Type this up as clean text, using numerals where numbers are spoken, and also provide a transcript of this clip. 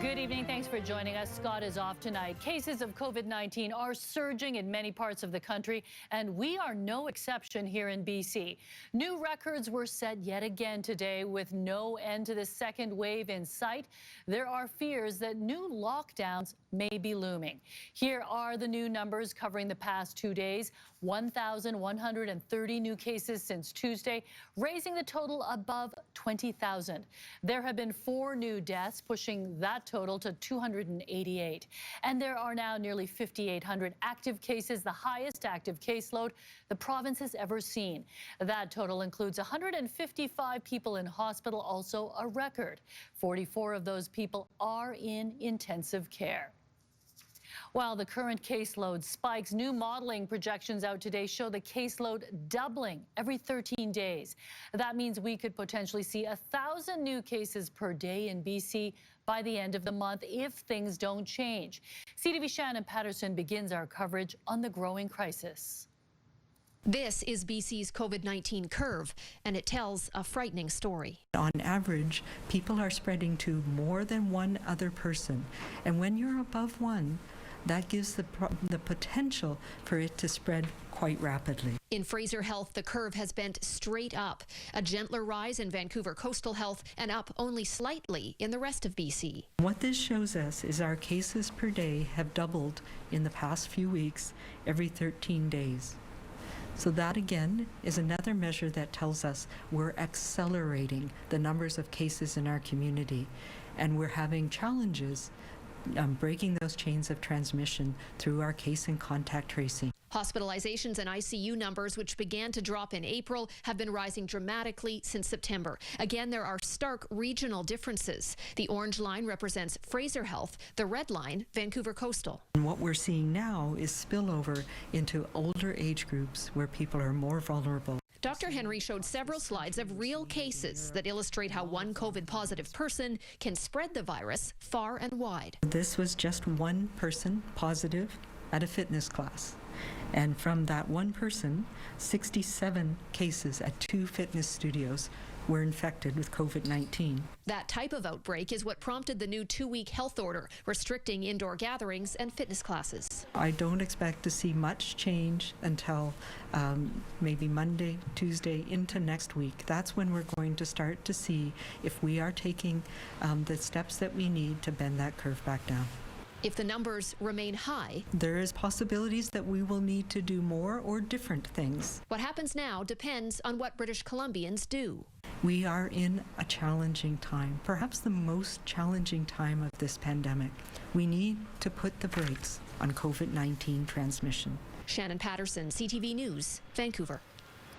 Good evening. Thanks for joining us. Scott is off tonight. Cases of COVID-19 are surging in many parts of the country, and we are no exception here in BC. New records were set yet again today with no end to the second wave in sight. There are fears that new lockdowns may be looming. Here are the new numbers covering the past 2 days. 1,130 new cases since Tuesday, raising the total above 20,000. There have been 4 new deaths, pushing that total to 288. And there are now nearly 5,800 active cases, the highest active caseload the province has ever seen. That total includes 155 people in hospital, also a record. 44 of those people are in intensive care. While the current caseload spikes, new modeling projections out today show the caseload doubling every 13 days. That means we could potentially see 1,000 new cases per day in BC by the end of the month if things don't change. CTV Shannon Patterson begins our coverage on the growing crisis. This is BC's COVID-19 curve, and it tells a frightening story. On average, people are spreading to more than one other person, and when you're above one, that gives the potential for it to spread quite rapidly. In Fraser Health, the curve has bent straight up. A gentler rise in Vancouver Coastal Health and up only slightly in the rest of BC. What this shows us is our cases per day have doubled in the past few weeks, every 13 days. So that again is another measure that tells us we're accelerating the numbers of cases in our community, and we're having challenges breaking those chains of transmission through our case and contact tracing. Hospitalizations and ICU numbers, which began to drop in April, have been rising dramatically since September. Again, there are stark regional differences. The orange line represents Fraser Health, the red line, Vancouver Coastal. And what we're seeing now is spillover into older age groups where people are more vulnerable. Dr. Henry showed several slides of real cases that illustrate how one COVID-positive person can spread the virus far and wide. This was just one person positive at a fitness class. And from that one person, 67 cases at 2 fitness studios were infected with COVID-19. That type of outbreak is what prompted the new 2-week health order, restricting indoor gatherings and fitness classes. I don't expect to see much change until maybe Monday, Tuesday, into next week. That's when we're going to start to see if we are taking the steps that we need to bend that curve back down. If the numbers remain high, there is possibilities that we will need to do more or different things. What happens now depends on what British Columbians do. We are in a challenging time, perhaps the most challenging time of this pandemic. We need to put the brakes on COVID-19 transmission. Shannon Patterson, CTV News, Vancouver.